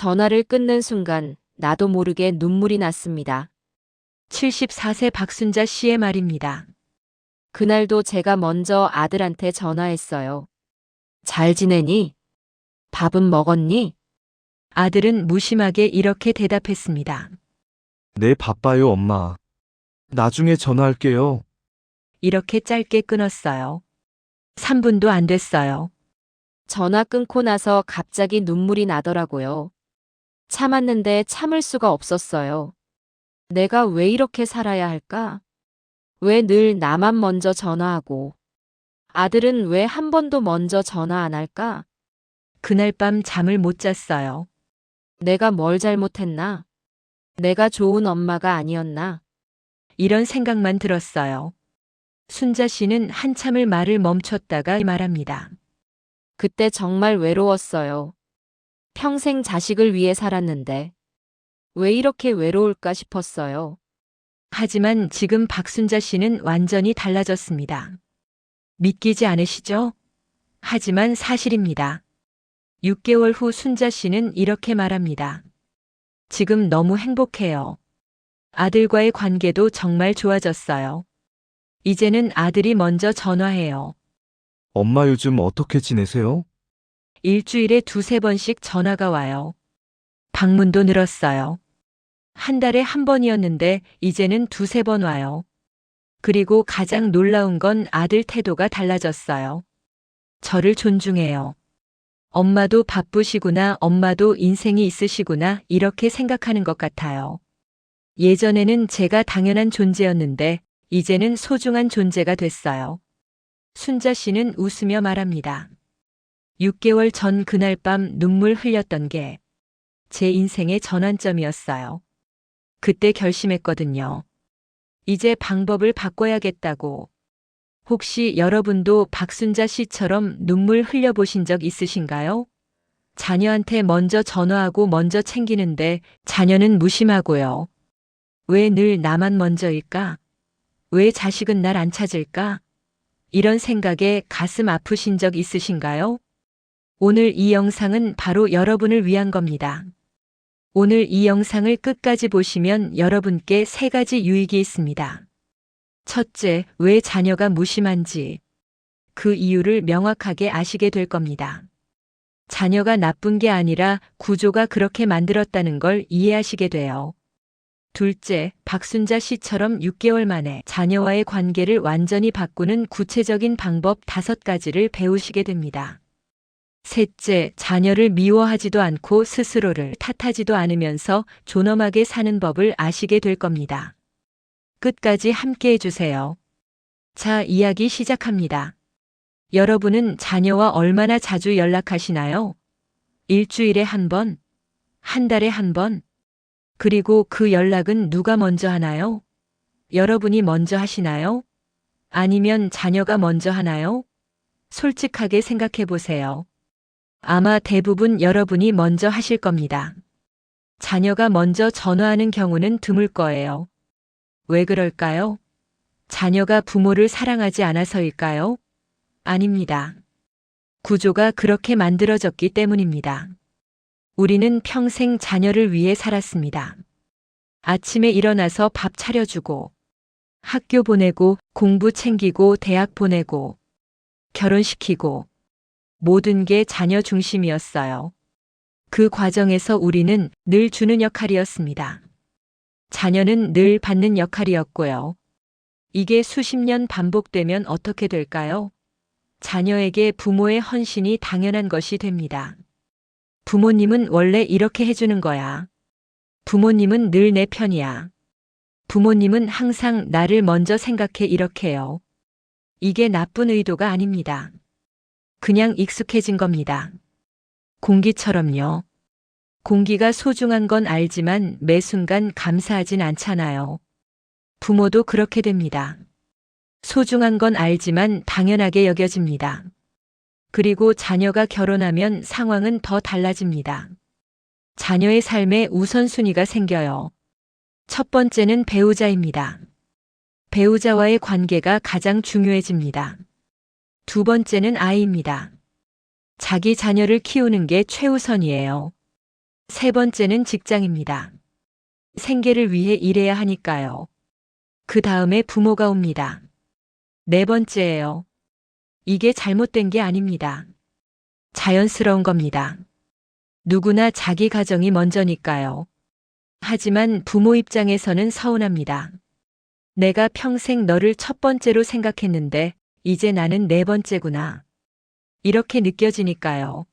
전화를 끊는 순간 나도 모르게 눈물이 났습니다. 74세 박순자 씨의 말입니다. 그날도 제가 먼저 아들한테 전화했어요. 잘 지내니? 밥은 먹었니? 아들은 무심하게 이렇게 대답했습니다. 네, 바빠요, 엄마. 나중에 전화할게요. 이렇게 짧게 끊었어요. 3분도 안 됐어요. 전화 끊고 나서 갑자기 눈물이 나더라고요. 참았는데 참을 수가 없었어요. 내가 왜 이렇게 살아야 할까? 왜 늘 나만 먼저 전화하고, 아들은 왜 한 번도 먼저 전화 안 할까? 그날 밤 잠을 못 잤어요. 내가 뭘 잘못했나? 내가 좋은 엄마가 아니었나? 이런 생각만 들었어요. 순자 씨는 한참을 말을 멈췄다가 말합니다. 그때 정말 외로웠어요. 평생 자식을 위해 살았는데, 왜 이렇게 외로울까 싶었어요. 하지만 지금 박순자 씨는 완전히 달라졌습니다. 믿기지 않으시죠? 하지만 사실입니다. 6개월 후 순자 씨는 이렇게 말합니다. 지금 너무 행복해요. 아들과의 관계도 정말 좋아졌어요. 이제는 아들이 먼저 전화해요. 엄마 요즘 어떻게 지내세요? 일주일에 두세 번씩 전화가 와요. 방문도 늘었어요. 한 달에 한 번이었는데 이제는 두세 번 와요. 그리고 가장 놀라운 건 아들 태도가 달라졌어요. 저를 존중해요. 엄마도 바쁘시구나, 엄마도 인생이 있으시구나, 이렇게 생각하는 것 같아요. 예전에는 제가 당연한 존재였는데, 이제는 소중한 존재가 됐어요. 순자 씨는 웃으며 말합니다. 6개월 전 그날 밤 눈물 흘렸던 게 제 인생의 전환점이었어요. 그때 결심했거든요. 이제 방법을 바꿔야겠다고. 혹시 여러분도 박순자 씨처럼 눈물 흘려보신 적 있으신가요? 자녀한테 먼저 전화하고 먼저 챙기는데 자녀는 무심하고요. 왜 늘 나만 먼저일까? 왜 자식은 날 안 찾을까? 이런 생각에 가슴 아프신 적 있으신가요? 오늘 이 영상은 바로 여러분을 위한 겁니다. 오늘 이 영상을 끝까지 보시면 여러분께 3가지 유익이 있습니다. 첫째, 왜 자녀가 무심한지 그 이유를 명확하게 아시게 될 겁니다. 자녀가 나쁜 게 아니라 구조가 그렇게 만들었다는 걸 이해하시게 돼요. 둘째, 박순자 씨처럼 6개월 만에 자녀와의 관계를 완전히 바꾸는 구체적인 방법 5가지를 배우시게 됩니다. 셋째, 자녀를 미워하지도 않고 스스로를 탓하지도 않으면서 존엄하게 사는 법을 아시게 될 겁니다. 끝까지 함께 해주세요. 자, 이야기 시작합니다. 여러분은 자녀와 얼마나 자주 연락하시나요? 일주일에 한 번? 한 달에 한 번? 그리고 그 연락은 누가 먼저 하나요? 여러분이 먼저 하시나요? 아니면 자녀가 먼저 하나요? 솔직하게 생각해 보세요. 아마 대부분 여러분이 먼저 하실 겁니다. 자녀가 먼저 전화하는 경우는 드물 거예요. 왜 그럴까요? 자녀가 부모를 사랑하지 않아서일까요? 아닙니다. 구조가 그렇게 만들어졌기 때문입니다. 우리는 평생 자녀를 위해 살았습니다. 아침에 일어나서 밥 차려주고, 학교 보내고, 공부 챙기고, 대학 보내고, 결혼시키고, 모든 게 자녀 중심이었어요. 그 과정에서 우리는 늘 주는 역할이었습니다. 자녀는 늘 받는 역할이었고요. 이게 수십 년 반복되면 어떻게 될까요? 자녀에게 부모의 헌신이 당연한 것이 됩니다. 부모님은 원래 이렇게 해주는 거야. 부모님은 늘 내 편이야. 부모님은 항상 나를 먼저 생각해 이렇게요. 이게 나쁜 의도가 아닙니다. 그냥 익숙해진 겁니다. 공기처럼요. 공기가 소중한 건 알지만 매 순간 감사하진 않잖아요. 부모도 그렇게 됩니다. 소중한 건 알지만 당연하게 여겨집니다. 그리고 자녀가 결혼하면 상황은 더 달라집니다. 자녀의 삶에 우선순위가 생겨요. 첫 번째는 배우자입니다. 배우자와의 관계가 가장 중요해집니다. 두 번째는 아이입니다. 자기 자녀를 키우는 게 최우선이에요. 세 번째는 직장입니다. 생계를 위해 일해야 하니까요. 그 다음에 부모가 옵니다. 네 번째예요. 이게 잘못된 게 아닙니다. 자연스러운 겁니다. 누구나 자기 가정이 먼저니까요. 하지만 부모 입장에서는 서운합니다. 내가 평생 너를 첫 번째로 생각했는데 이제 나는 네 번째구나. 이렇게 느껴지니까요.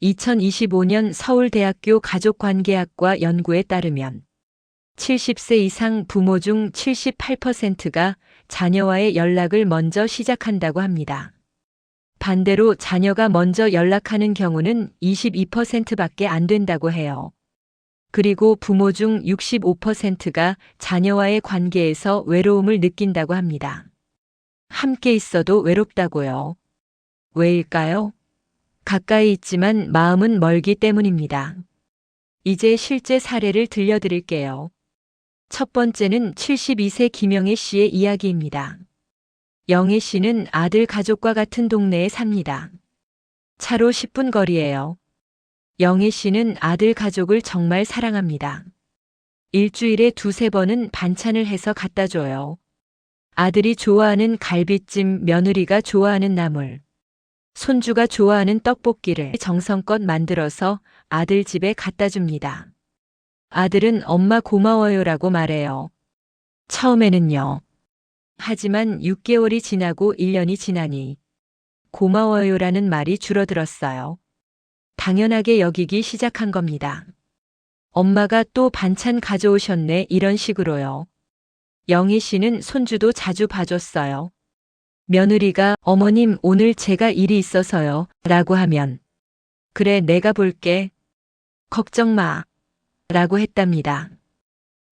2025년 서울대학교 가족관계학과 연구에 따르면 70세 이상 부모 중 78%가 자녀와의 연락을 먼저 시작한다고 합니다. 반대로 자녀가 먼저 연락하는 경우는 22%밖에 안 된다고 해요. 그리고 부모 중 65%가 자녀와의 관계에서 외로움을 느낀다고 합니다. 함께 있어도 외롭다고요. 왜일까요? 가까이 있지만 마음은 멀기 때문입니다. 이제 실제 사례를 들려드릴게요. 첫 번째는 72세 김영애 씨의 이야기입니다. 영애 씨는 아들 가족과 같은 동네에 삽니다. 차로 10분 거리예요. 영애 씨는 아들 가족을 정말 사랑합니다. 일주일에 두세 번은 반찬을 해서 갖다 줘요. 아들이 좋아하는 갈비찜, 며느리가 좋아하는 나물, 손주가 좋아하는 떡볶이를 정성껏 만들어서 아들 집에 갖다 줍니다. 아들은 엄마 고마워요라고 말해요. 처음에는요. 하지만 6개월이 지나고 1년이 지나니 고마워요라는 말이 줄어들었어요. 당연하게 여기기 시작한 겁니다. 엄마가 또 반찬 가져오셨네 이런 식으로요. 영희 씨는 손주도 자주 봐줬어요. 며느리가 어머님 오늘 제가 일이 있어서요 라고 하면 그래 내가 볼게. 걱정 마 라고 했답니다.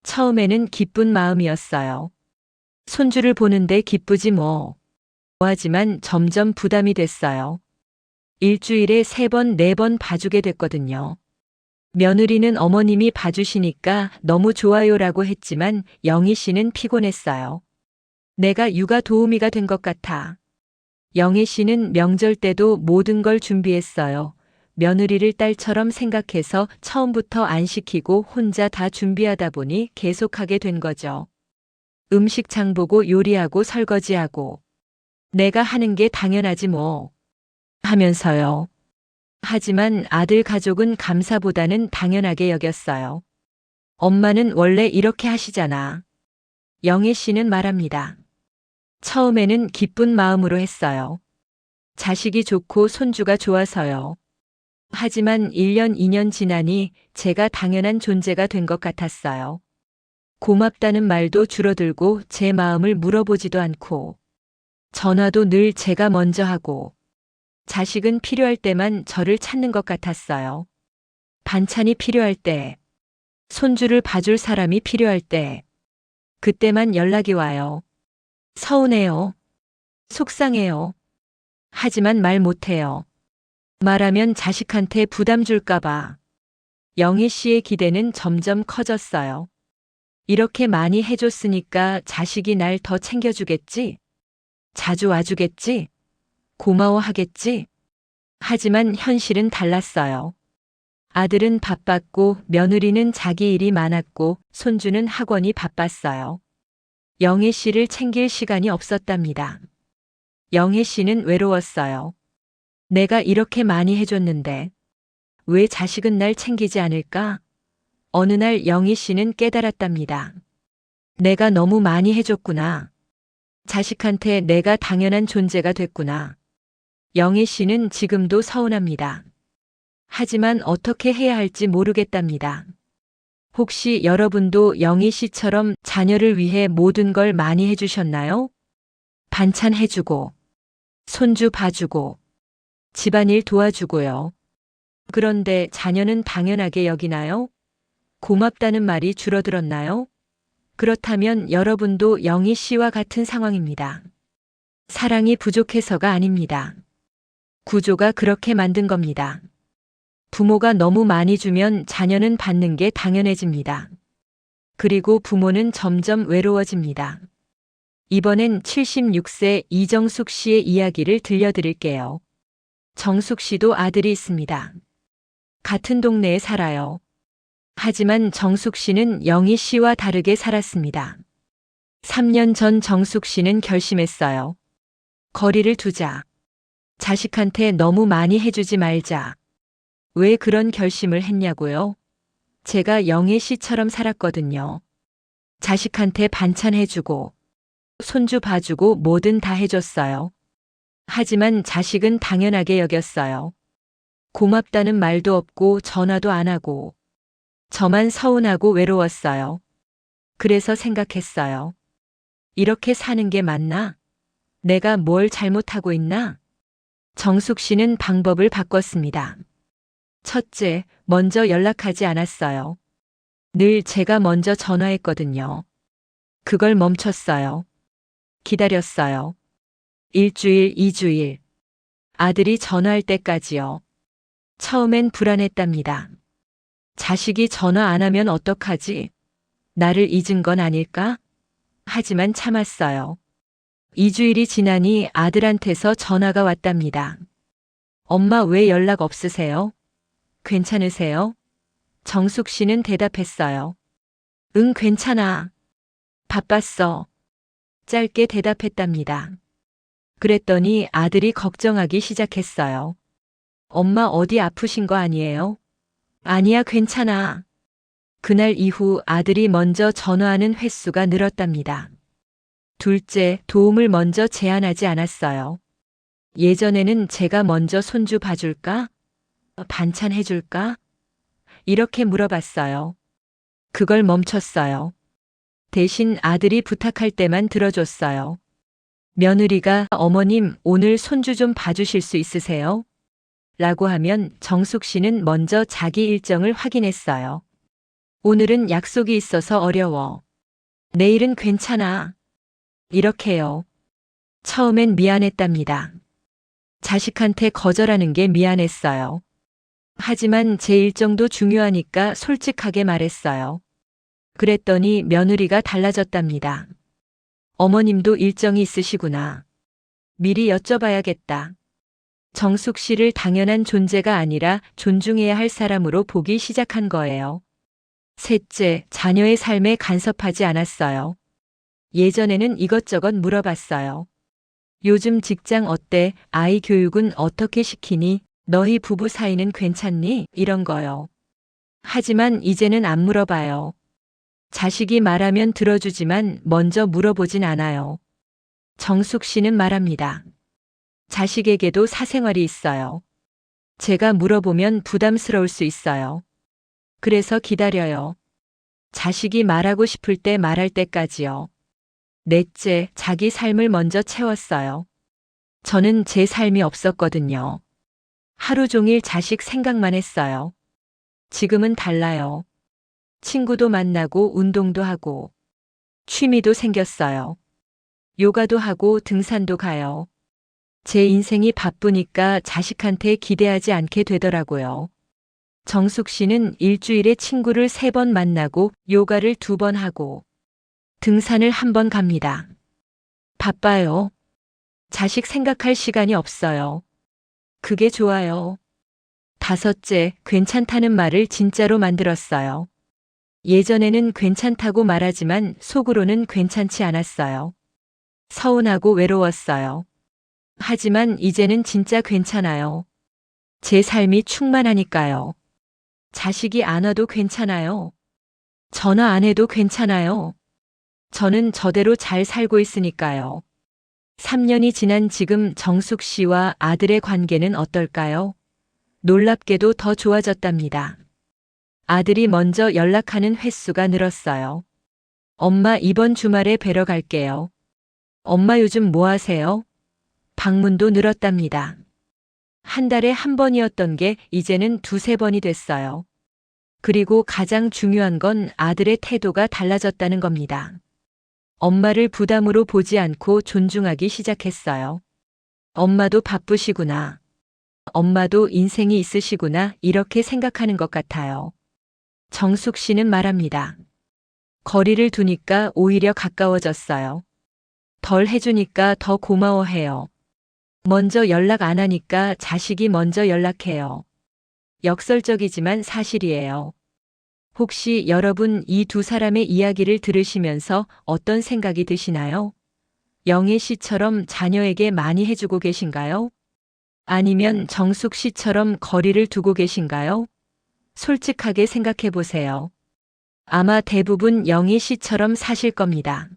처음에는 기쁜 마음이었어요. 손주를 보는데 기쁘지 뭐. 하지만 점점 부담이 됐어요. 일주일에 3번, 4번 봐주게 됐거든요. 며느리는 어머님이 봐주시니까 너무 좋아요라고 했지만 영희 씨는 피곤했어요. 내가 육아 도우미가 된 것 같아. 영희 씨는 명절 때도 모든 걸 준비했어요. 며느리를 딸처럼 생각해서 처음부터 안 시키고 혼자 다 준비하다 보니 계속하게 된 거죠. 음식 장 보고 요리하고 설거지하고 내가 하는 게 당연하지 뭐 하면서요. 하지만 아들 가족은 감사보다는 당연하게 여겼어요. 엄마는 원래 이렇게 하시잖아. 영애 씨는 말합니다. 처음에는 기쁜 마음으로 했어요. 자식이 좋고 손주가 좋아서요. 하지만 1년, 2년 지나니 제가 당연한 존재가 된 것 같았어요. 고맙다는 말도 줄어들고 제 마음을 물어보지도 않고 전화도 늘 제가 먼저 하고 자식은 필요할 때만 저를 찾는 것 같았어요. 반찬이 필요할 때, 손주를 봐줄 사람이 필요할 때, 그때만 연락이 와요. 서운해요. 속상해요. 하지만 말 못해요. 말하면 자식한테 부담 줄까봐. 영희 씨의 기대는 점점 커졌어요. 이렇게 많이 해줬으니까 자식이 날 더 챙겨주겠지? 자주 와주겠지? 고마워하겠지? 하지만 현실은 달랐어요. 아들은 바빴고 며느리는 자기 일이 많았고 손주는 학원이 바빴어요. 영애 씨를 챙길 시간이 없었답니다. 영애 씨는 외로웠어요. 내가 이렇게 많이 해줬는데 왜 자식은 날 챙기지 않을까? 어느 날 영희 씨는 깨달았답니다. 내가 너무 많이 해줬구나. 자식한테 내가 당연한 존재가 됐구나. 영희 씨는 지금도 서운합니다. 하지만 어떻게 해야 할지 모르겠답니다. 혹시 여러분도 영희 씨처럼 자녀를 위해 모든 걸 많이 해주셨나요? 반찬 해주고, 손주 봐주고, 집안일 도와주고요. 그런데 자녀는 당연하게 여기나요? 고맙다는 말이 줄어들었나요? 그렇다면 여러분도 영희 씨와 같은 상황입니다. 사랑이 부족해서가 아닙니다. 구조가 그렇게 만든 겁니다. 부모가 너무 많이 주면 자녀는 받는 게 당연해집니다. 그리고 부모는 점점 외로워집니다. 이번엔 76세 이정숙 씨의 이야기를 들려드릴게요. 정숙 씨도 아들이 있습니다. 같은 동네에 살아요. 하지만 정숙 씨는 영희 씨와 다르게 살았습니다. 3년 전 정숙 씨는 결심했어요. 거리를 두자. 자식한테 너무 많이 해주지 말자. 왜 그런 결심을 했냐고요? 제가 영애 씨처럼 살았거든요. 자식한테 반찬 해주고, 손주 봐주고 뭐든 다 해줬어요. 하지만 자식은 당연하게 여겼어요. 고맙다는 말도 없고 전화도 안 하고, 저만 서운하고 외로웠어요. 그래서 생각했어요. 이렇게 사는 게 맞나? 내가 뭘 잘못하고 있나? 정숙 씨는 방법을 바꿨습니다. 첫째, 먼저 연락하지 않았어요. 늘 제가 먼저 전화했거든요. 그걸 멈췄어요. 기다렸어요. 일주일, 2주일. 아들이 전화할 때까지요. 처음엔 불안했답니다. 자식이 전화 안 하면 어떡하지? 나를 잊은 건 아닐까? 하지만 참았어요. 2주일이 지나니 아들한테서 전화가 왔답니다. 엄마 왜 연락 없으세요? 괜찮으세요? 정숙 씨는 대답했어요. 응, 괜찮아. 바빴어. 짧게 대답했답니다. 그랬더니 아들이 걱정하기 시작했어요. 엄마 어디 아프신 거 아니에요? 아니야, 괜찮아. 그날 이후 아들이 먼저 전화하는 횟수가 늘었답니다. 둘째, 도움을 먼저 제안하지 않았어요. 예전에는 제가 먼저 손주 봐줄까? 반찬 해줄까? 이렇게 물어봤어요. 그걸 멈췄어요. 대신 아들이 부탁할 때만 들어줬어요. 며느리가 어머님 오늘 손주 좀 봐주실 수 있으세요? 라고 하면 정숙 씨는 먼저 자기 일정을 확인했어요. 오늘은 약속이 있어서 어려워. 내일은 괜찮아. 이렇게요. 처음엔 미안했답니다. 자식한테 거절하는 게 미안했어요. 하지만 제 일정도 중요하니까 솔직하게 말했어요. 그랬더니 며느리가 달라졌답니다. 어머님도 일정이 있으시구나. 미리 여쭤봐야겠다. 정숙 씨를 당연한 존재가 아니라 존중해야 할 사람으로 보기 시작한 거예요. 셋째, 자녀의 삶에 간섭하지 않았어요. 예전에는 이것저것 물어봤어요. 요즘 직장 어때? 아이 교육은 어떻게 시키니? 너희 부부 사이는 괜찮니? 이런 거요. 하지만 이제는 안 물어봐요. 자식이 말하면 들어주지만 먼저 물어보진 않아요. 정숙 씨는 말합니다. 자식에게도 사생활이 있어요. 제가 물어보면 부담스러울 수 있어요. 그래서 기다려요. 자식이 말하고 싶을 때 말할 때까지요. 넷째, 자기 삶을 먼저 채웠어요. 저는 제 삶이 없었거든요. 하루 종일 자식 생각만 했어요. 지금은 달라요. 친구도 만나고 운동도 하고 취미도 생겼어요. 요가도 하고 등산도 가요. 제 인생이 바쁘니까 자식한테 기대하지 않게 되더라고요. 정숙 씨는 일주일에 친구를 3번 만나고 요가를 2번 하고 등산을 1번 갑니다. 바빠요. 자식 생각할 시간이 없어요. 그게 좋아요. 다섯째, 괜찮다는 말을 진짜로 만들었어요. 예전에는 괜찮다고 말하지만 속으로는 괜찮지 않았어요. 서운하고 외로웠어요. 하지만 이제는 진짜 괜찮아요. 제 삶이 충만하니까요. 자식이 안 와도 괜찮아요. 전화 안 해도 괜찮아요. 저는 저대로 잘 살고 있으니까요. 3년이 지난 지금 정숙 씨와 아들의 관계는 어떨까요? 놀랍게도 더 좋아졌답니다. 아들이 먼저 연락하는 횟수가 늘었어요. 엄마 이번 주말에 뵈러 갈게요. 엄마 요즘 뭐 하세요? 방문도 늘었답니다. 한 달에 1번이었던 게 이제는 2~3번이 됐어요. 그리고 가장 중요한 건 아들의 태도가 달라졌다는 겁니다. 엄마를 부담으로 보지 않고 존중하기 시작했어요. 엄마도 바쁘시구나. 엄마도 인생이 있으시구나. 이렇게 생각하는 것 같아요. 정숙 씨는 말합니다. 거리를 두니까 오히려 가까워졌어요. 덜 해주니까 더 고마워해요. 먼저 연락 안 하니까 자식이 먼저 연락해요. 역설적이지만 사실이에요. 혹시 여러분 이 두 사람의 이야기를 들으시면서 어떤 생각이 드시나요? 영애 씨처럼 자녀에게 많이 해주고 계신가요? 아니면 정숙 씨처럼 거리를 두고 계신가요? 솔직하게 생각해 보세요. 아마 대부분 영애 씨처럼 사실 겁니다.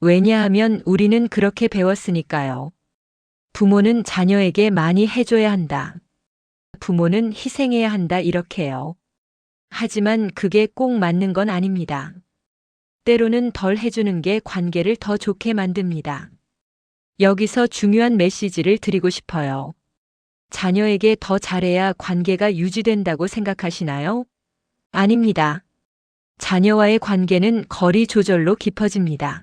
왜냐하면 우리는 그렇게 배웠으니까요. 부모는 자녀에게 많이 해줘야 한다. 부모는 희생해야 한다 이렇게요. 하지만 그게 꼭 맞는 건 아닙니다. 때로는 덜 해주는 게 관계를 더 좋게 만듭니다. 여기서 중요한 메시지를 드리고 싶어요. 자녀에게 더 잘해야 관계가 유지된다고 생각하시나요? 아닙니다. 자녀와의 관계는 거리 조절로 깊어집니다.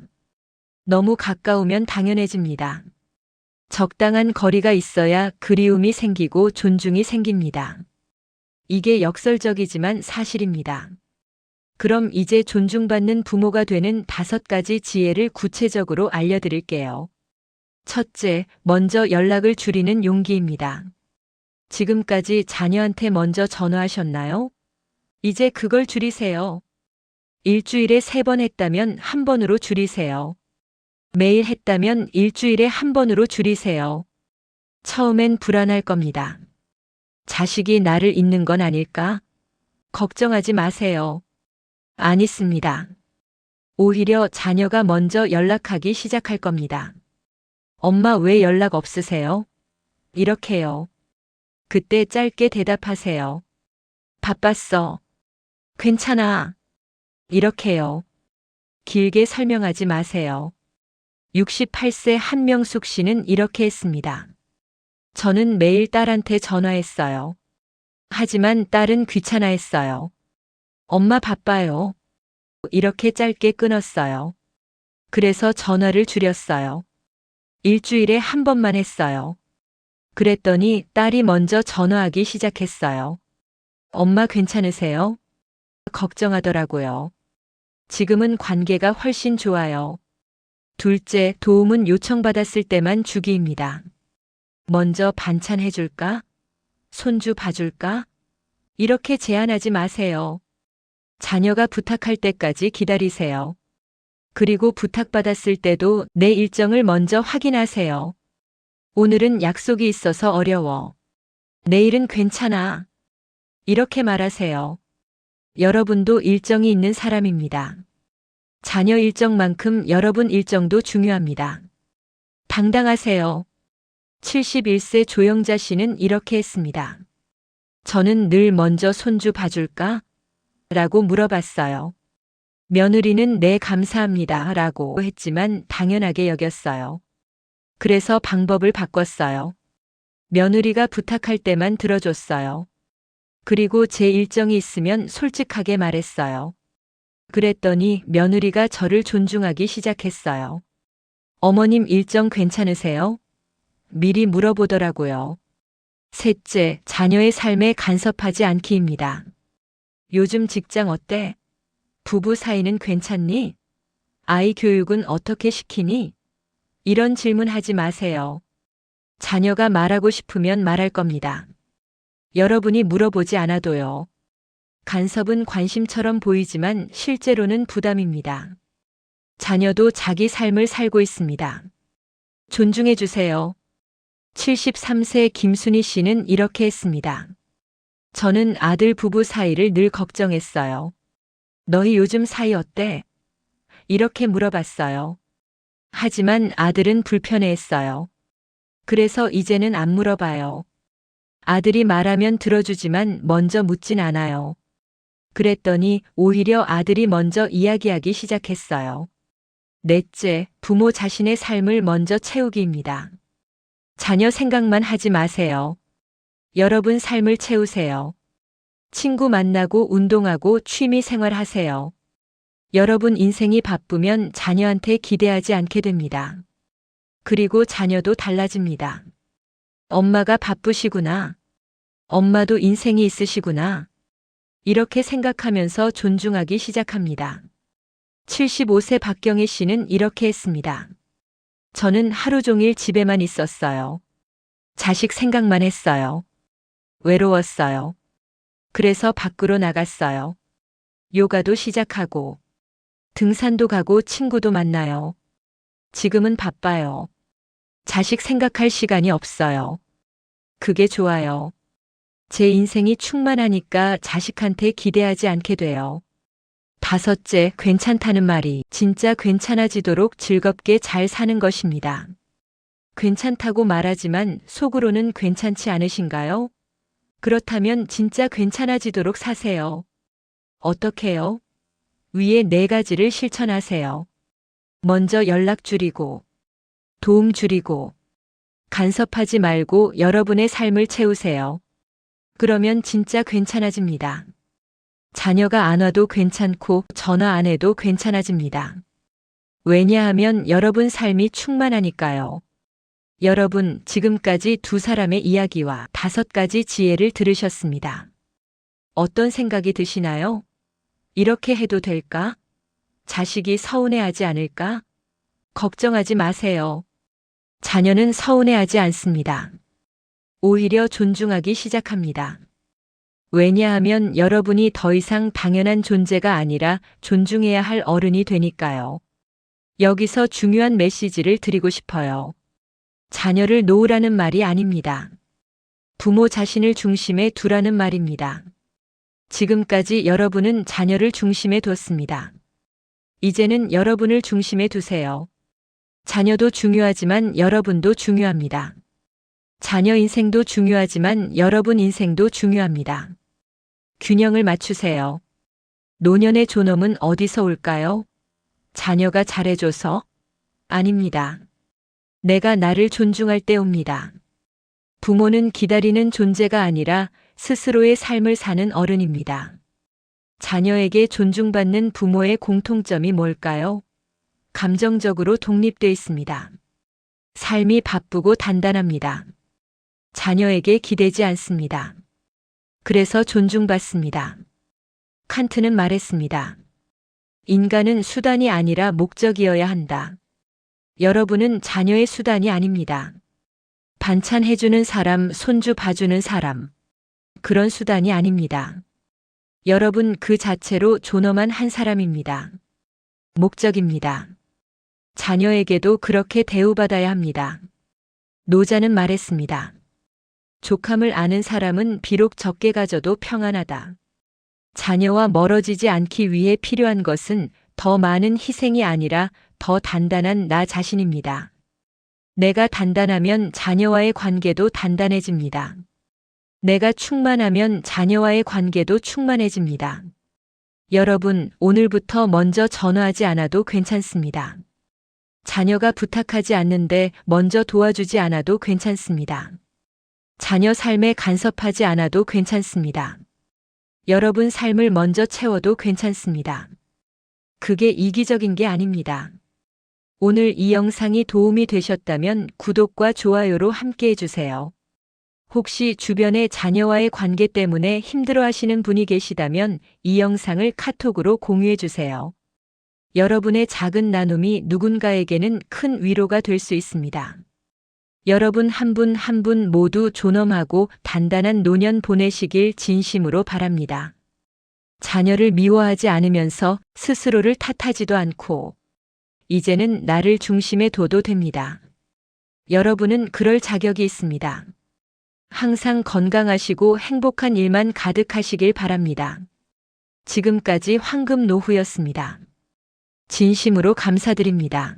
너무 가까우면 당연해집니다. 적당한 거리가 있어야 그리움이 생기고 존중이 생깁니다. 이게 역설적이지만 사실입니다. 그럼 이제 존중받는 부모가 되는 5가지 지혜를 구체적으로 알려드릴게요. 첫째, 먼저 연락을 줄이는 용기입니다. 지금까지 자녀한테 먼저 전화하셨나요? 이제 그걸 줄이세요. 일주일에 3번 했다면 1번으로 줄이세요. 매일 했다면 일주일에 1번으로 줄이세요. 처음엔 불안할 겁니다. 자식이 나를 잊는 건 아닐까? 걱정하지 마세요. 안 잊습니다. 오히려 자녀가 먼저 연락하기 시작할 겁니다. 엄마 왜 연락 없으세요? 이렇게요. 그때 짧게 대답하세요. 바빴어. 괜찮아. 이렇게요. 길게 설명하지 마세요. 68세 한명숙 씨는 이렇게 했습니다. 저는 매일 딸한테 전화했어요. 하지만 딸은 귀찮아했어요. 엄마 바빠요. 이렇게 짧게 끊었어요. 그래서 전화를 줄였어요. 일주일에 1번만 했어요. 그랬더니 딸이 먼저 전화하기 시작했어요. 엄마 괜찮으세요? 걱정하더라고요. 지금은 관계가 훨씬 좋아요. 둘째, 도움은 요청받았을 때만 주기입니다. 먼저 반찬 해줄까? 손주 봐줄까? 이렇게 제안하지 마세요. 자녀가 부탁할 때까지 기다리세요. 그리고 부탁받았을 때도 내 일정을 먼저 확인하세요. 오늘은 약속이 있어서 어려워. 내일은 괜찮아. 이렇게 말하세요. 여러분도 일정이 있는 사람입니다. 자녀 일정만큼 여러분 일정도 중요합니다. 당당하세요. 71세 조영자 씨는 이렇게 했습니다. 저는 늘 먼저 손주 봐줄까? 라고 물어봤어요. 며느리는 네 감사합니다 라고 했지만 당연하게 여겼어요. 그래서 방법을 바꿨어요. 며느리가 부탁할 때만 들어줬어요. 그리고 제 일정이 있으면 솔직하게 말했어요. 그랬더니 며느리가 저를 존중하기 시작했어요. 어머님 일정 괜찮으세요? 미리 물어보더라고요. 셋째, 자녀의 삶에 간섭하지 않기입니다. 요즘 직장 어때? 부부 사이는 괜찮니? 아이 교육은 어떻게 시키니? 이런 질문 하지 마세요. 자녀가 말하고 싶으면 말할 겁니다. 여러분이 물어보지 않아도요. 간섭은 관심처럼 보이지만 실제로는 부담입니다. 자녀도 자기 삶을 살고 있습니다. 존중해 주세요. 73세 김순희 씨는 이렇게 했습니다. 저는 아들 부부 사이를 늘 걱정했어요. 너희 요즘 사이 어때? 이렇게 물어봤어요. 하지만 아들은 불편해했어요. 그래서 이제는 안 물어봐요. 아들이 말하면 들어주지만 먼저 묻진 않아요. 그랬더니 오히려 아들이 먼저 이야기하기 시작했어요. 넷째, 부모 자신의 삶을 먼저 채우기입니다. 자녀 생각만 하지 마세요. 여러분 삶을 채우세요. 친구 만나고 운동하고 취미 생활하세요. 여러분 인생이 바쁘면 자녀한테 기대하지 않게 됩니다. 그리고 자녀도 달라집니다. 엄마가 바쁘시구나. 엄마도 인생이 있으시구나. 이렇게 생각하면서 존중하기 시작합니다. 75세 박경희 씨는 이렇게 했습니다. 저는 하루 종일 집에만 있었어요. 자식 생각만 했어요. 외로웠어요. 그래서 밖으로 나갔어요. 요가도 시작하고, 등산도 가고 친구도 만나요. 지금은 바빠요. 자식 생각할 시간이 없어요. 그게 좋아요. 제 인생이 충만하니까 자식한테 기대하지 않게 돼요. 5째, 괜찮다는 말이 진짜 괜찮아지도록 즐겁게 잘 사는 것입니다. 괜찮다고 말하지만 속으로는 괜찮지 않으신가요? 그렇다면 진짜 괜찮아지도록 사세요. 어떻게요? 위에 4가지를 실천하세요. 먼저 연락 줄이고, 도움 줄이고, 간섭하지 말고 여러분의 삶을 채우세요. 그러면 진짜 괜찮아집니다. 자녀가 안 와도 괜찮고 전화 안 해도 괜찮아집니다. 왜냐하면 여러분 삶이 충만하니까요. 여러분, 지금까지 2사람의 이야기와 5가지 지혜를 들으셨습니다. 어떤 생각이 드시나요? 이렇게 해도 될까? 자식이 서운해하지 않을까? 걱정하지 마세요. 자녀는 서운해하지 않습니다. 오히려 존중하기 시작합니다. 왜냐하면 여러분이 더 이상 당연한 존재가 아니라 존중해야 할 어른이 되니까요. 여기서 중요한 메시지를 드리고 싶어요. 자녀를 놓으라는 말이 아닙니다. 부모 자신을 중심에 두라는 말입니다. 지금까지 여러분은 자녀를 중심에 뒀습니다. 이제는 여러분을 중심에 두세요. 자녀도 중요하지만 여러분도 중요합니다. 자녀 인생도 중요하지만 여러분 인생도 중요합니다. 균형을 맞추세요. 노년의 존엄은 어디서 올까요? 자녀가 잘해줘서? 아닙니다. 내가 나를 존중할 때 옵니다. 부모는 기다리는 존재가 아니라 스스로의 삶을 사는 어른입니다. 자녀에게 존중받는 부모의 공통점이 뭘까요? 감정적으로 독립돼 있습니다. 삶이 바쁘고 단단합니다. 자녀에게 기대지 않습니다. 그래서 존중받습니다. 칸트는 말했습니다. 인간은 수단이 아니라 목적이어야 한다. 여러분은 자녀의 수단이 아닙니다. 반찬 해주는 사람, 손주 봐주는 사람. 그런 수단이 아닙니다. 여러분 그 자체로 존엄한 한 사람입니다. 목적입니다. 자녀에게도 그렇게 대우받아야 합니다. 노자는 말했습니다. 족함을 아는 사람은 비록 적게 가져도 평안하다. 자녀와 멀어지지 않기 위해 필요한 것은 더 많은 희생이 아니라 더 단단한 나 자신입니다. 내가 단단하면 자녀와의 관계도 단단해집니다. 내가 충만하면 자녀와의 관계도 충만해집니다. 여러분, 오늘부터 먼저 전화하지 않아도 괜찮습니다. 자녀가 부탁하지 않는데 먼저 도와주지 않아도 괜찮습니다. 자녀 삶에 간섭하지 않아도 괜찮습니다. 여러분 삶을 먼저 채워도 괜찮습니다. 그게 이기적인 게 아닙니다. 오늘 이 영상이 도움이 되셨다면 구독과 좋아요로 함께 해주세요. 혹시 주변의 자녀와의 관계 때문에 힘들어하시는 분이 계시다면 이 영상을 카톡으로 공유해주세요. 여러분의 작은 나눔이 누군가에게는 큰 위로가 될 수 있습니다. 여러분 한 분 한 분 모두 존엄하고 단단한 노년 보내시길 진심으로 바랍니다. 자녀를 미워하지 않으면서 스스로를 탓하지도 않고 이제는 나를 중심에 둬도 됩니다. 여러분은 그럴 자격이 있습니다. 항상 건강하시고 행복한 일만 가득하시길 바랍니다. 지금까지 황금 노후였습니다. 진심으로 감사드립니다.